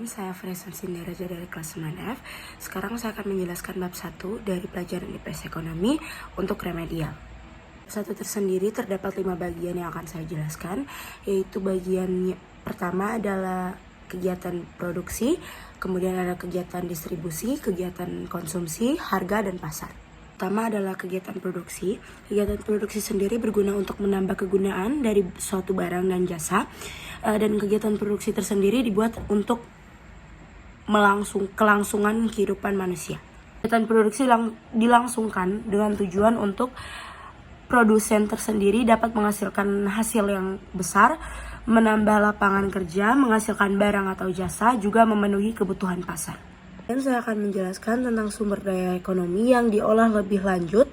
saya Fresa Sindaraja dari kelas 9F. Sekarang saya akan menjelaskan bab 1 dari pelajaran IPS Ekonomi untuk remedial. Satu tersendiri terdapat 5 bagian yang akan saya jelaskan, yaitu bagian pertama adalah kegiatan produksi, kemudian ada kegiatan distribusi, kegiatan konsumsi, harga, dan pasar. Pertama adalah kegiatan produksi. Kegiatan produksi sendiri berguna untuk menambah kegunaan dari suatu barang dan jasa, dan kegiatan produksi tersendiri dibuat untuk kelangsungan kehidupan manusia. Kegiatan produksi dilangsungkan dengan tujuan untuk produsen tersendiri dapat menghasilkan hasil yang besar, menambah lapangan kerja, menghasilkan barang atau jasa, juga memenuhi kebutuhan pasar. Dan saya akan menjelaskan tentang sumber daya ekonomi yang diolah lebih lanjut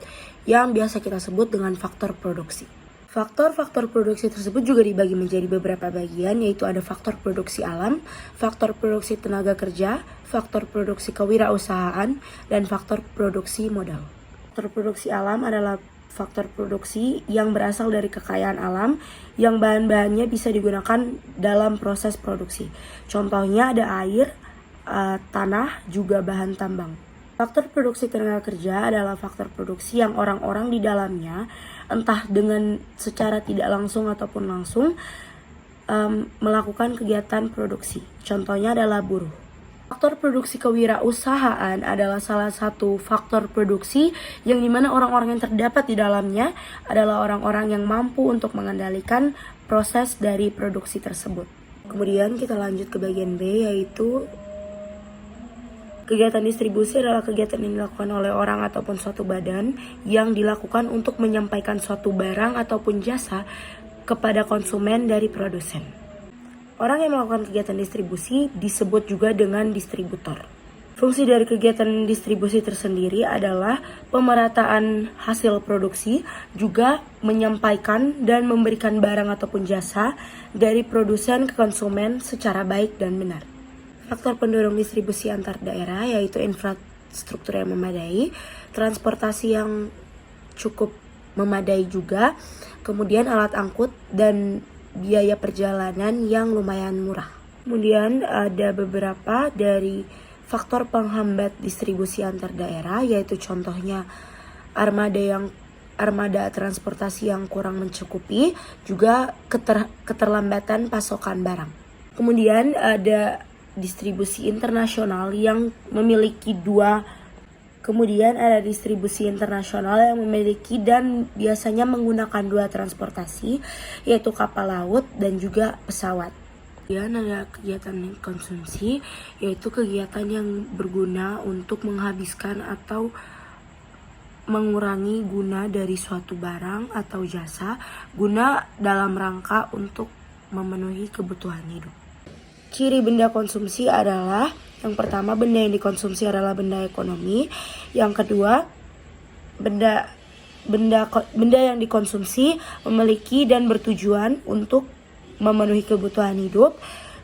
yang biasa kita sebut dengan faktor produksi. Faktor-faktor produksi tersebut juga dibagi menjadi beberapa bagian, yaitu ada faktor produksi alam, faktor produksi tenaga kerja, faktor produksi kewirausahaan, dan faktor produksi modal. Faktor produksi alam adalah faktor produksi yang berasal dari kekayaan alam yang bahan-bahannya bisa digunakan dalam proses produksi. Contohnya ada air, tanah, juga bahan tambang. Faktor produksi tenaga kerja adalah faktor produksi yang orang-orang di dalamnya, entah dengan secara tidak langsung ataupun langsung, melakukan kegiatan produksi. Contohnya adalah buruh. Faktor produksi kewirausahaan adalah salah satu faktor produksi yang dimana orang-orang yang terdapat di dalamnya adalah orang-orang yang mampu untuk mengendalikan proses dari produksi tersebut. Kemudian kita lanjut ke bagian B, yaitu kegiatan distribusi adalah kegiatan yang dilakukan oleh orang ataupun suatu badan yang dilakukan untuk menyampaikan suatu barang ataupun jasa kepada konsumen dari produsen. Orang yang melakukan kegiatan distribusi disebut juga dengan distributor. Fungsi dari kegiatan distribusi tersendiri adalah pemerataan hasil produksi, juga menyampaikan dan memberikan barang ataupun jasa dari produsen ke konsumen secara baik dan benar. Faktor pendorong distribusi antar daerah yaitu infrastruktur yang memadai, transportasi yang cukup memadai juga, kemudian alat angkut dan biaya perjalanan yang lumayan murah. Kemudian ada beberapa dari faktor penghambat distribusi antar daerah, yaitu contohnya armada transportasi yang kurang mencukupi, juga keterlambatan pasokan barang. Kemudian ada distribusi internasional yang memiliki dan biasanya menggunakan dua transportasi, yaitu kapal laut dan juga pesawat. Kemudian ada kegiatan konsumsi, yaitu kegiatan yang berguna untuk menghabiskan atau mengurangi guna dari suatu barang atau jasa guna dalam rangka untuk memenuhi kebutuhan hidup. Ciri benda konsumsi adalah, yang pertama, benda yang dikonsumsi adalah benda ekonomi. Yang kedua, benda yang dikonsumsi memiliki dan bertujuan untuk memenuhi kebutuhan hidup.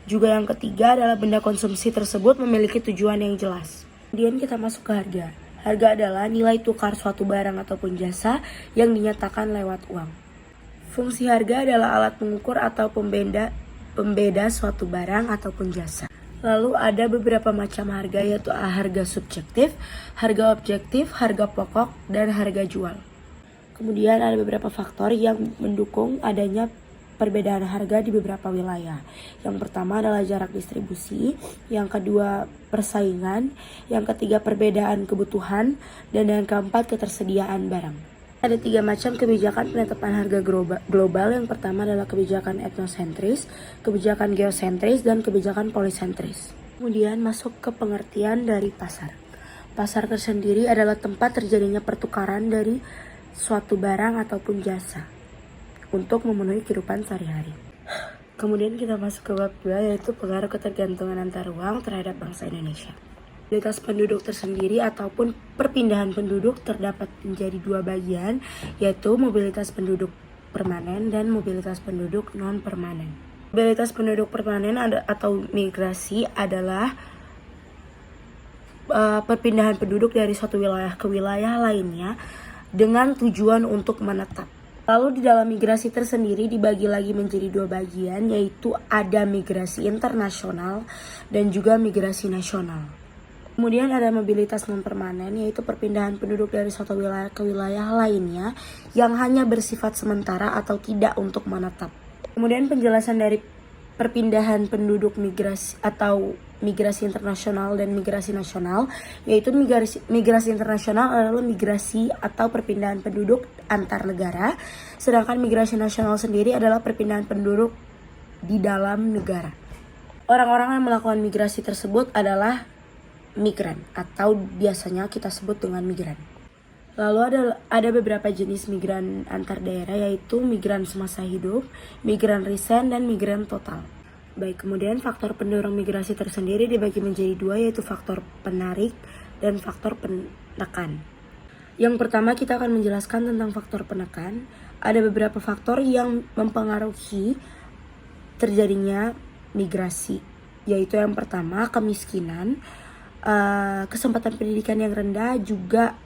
Juga yang ketiga adalah benda konsumsi tersebut memiliki tujuan yang jelas. Kemudian kita masuk ke harga. Harga adalah nilai tukar suatu barang ataupun jasa yang dinyatakan lewat uang. Fungsi harga adalah alat mengukur atau pembeda suatu barang ataupun jasa. Lalu ada beberapa macam harga, yaitu harga subjektif, harga objektif, harga pokok, dan harga jual. Kemudian ada beberapa faktor yang mendukung adanya perbedaan harga di beberapa wilayah. Yang pertama adalah jarak distribusi, yang kedua persaingan, yang ketiga perbedaan kebutuhan, dan yang keempat ketersediaan barang. Ada 3 macam kebijakan penetapan harga global. Yang pertama adalah kebijakan etnosentris, kebijakan geosentris, dan kebijakan polisentris. Kemudian masuk ke pengertian dari pasar. Pasar tersendiri adalah tempat terjadinya pertukaran dari suatu barang ataupun jasa untuk memenuhi kehidupan sehari-hari. Kemudian kita masuk ke bab 2, yaitu pengaruh ketergantungan antar uang terhadap bangsa Indonesia. Mobilitas penduduk tersendiri ataupun perpindahan penduduk terdapat menjadi 2 bagian, yaitu mobilitas penduduk permanen dan mobilitas penduduk non-permanen. Mobilitas penduduk permanen atau migrasi adalah perpindahan penduduk dari suatu wilayah ke wilayah lainnya dengan tujuan untuk menetap. Lalu di dalam migrasi tersendiri dibagi lagi menjadi dua bagian, yaitu ada migrasi internasional dan juga migrasi nasional. Kemudian ada mobilitas non permanen, yaitu perpindahan penduduk dari suatu wilayah ke wilayah lainnya yang hanya bersifat sementara atau tidak untuk menetap. Kemudian penjelasan dari perpindahan penduduk migrasi atau migrasi internasional dan migrasi nasional, yaitu migrasi internasional adalah migrasi atau perpindahan penduduk antar negara, sedangkan migrasi nasional sendiri adalah perpindahan penduduk di dalam negara. Orang-orang yang melakukan migrasi tersebut adalah migran atau biasanya kita sebut dengan migran. Lalu ada beberapa jenis migran antar daerah, yaitu migran semasa hidup, migran resign, dan migran total. Baik, kemudian faktor pendorong migrasi tersendiri dibagi menjadi dua, yaitu faktor penarik dan faktor penekan. Yang pertama kita akan menjelaskan tentang faktor penekan. Ada beberapa faktor yang mempengaruhi terjadinya migrasi, yaitu yang pertama kemiskinan, kesempatan pendidikan yang rendah, juga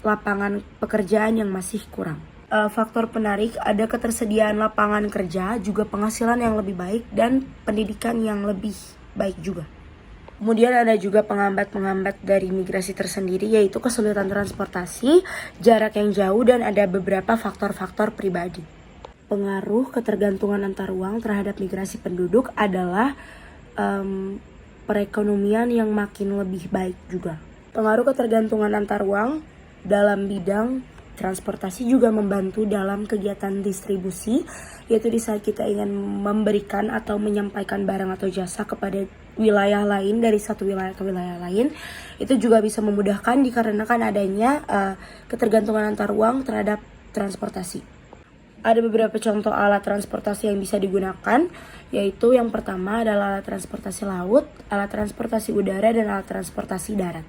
lapangan pekerjaan yang masih kurang. Faktor penarik ada ketersediaan lapangan kerja, juga penghasilan yang lebih baik, dan pendidikan yang lebih baik juga. Kemudian ada juga penghambat-penghambat dari migrasi tersendiri, yaitu kesulitan transportasi, jarak yang jauh, dan ada beberapa faktor-faktor pribadi. Pengaruh ketergantungan antar uang terhadap migrasi penduduk adalah perekonomian yang makin lebih baik juga. Pengaruh ketergantungan antar uang dalam bidang transportasi juga membantu dalam kegiatan distribusi, yaitu di saat kita ingin memberikan atau menyampaikan barang atau jasa kepada wilayah lain dari satu wilayah ke wilayah lain, itu juga bisa memudahkan dikarenakan adanya ketergantungan antar uang terhadap transportasi. Ada beberapa contoh alat transportasi yang bisa digunakan, yaitu yang pertama adalah alat transportasi laut, alat transportasi udara, dan alat transportasi darat.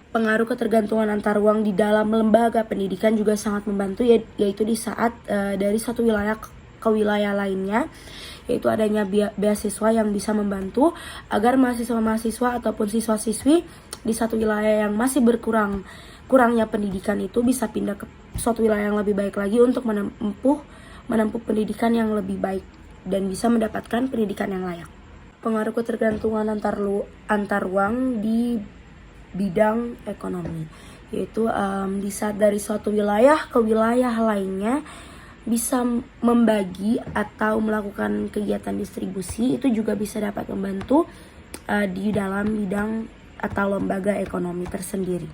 Pengaruh ketergantungan antar uang di dalam lembaga pendidikan juga sangat membantu, yaitu di saat dari satu wilayah ke wilayah lainnya, yaitu adanya beasiswa yang bisa membantu agar mahasiswa-mahasiswa ataupun siswa-siswi di satu wilayah yang masih kurangnya pendidikan itu bisa pindah ke suatu wilayah yang lebih baik lagi untuk menempuh pendidikan yang lebih baik dan bisa mendapatkan pendidikan yang layak. Pengaruh ketergantungan antar uang di bidang ekonomi, yaitu di saat dari suatu wilayah ke wilayah lainnya bisa membagi atau melakukan kegiatan distribusi, itu juga bisa dapat membantu di dalam bidang atau lembaga ekonomi tersendiri.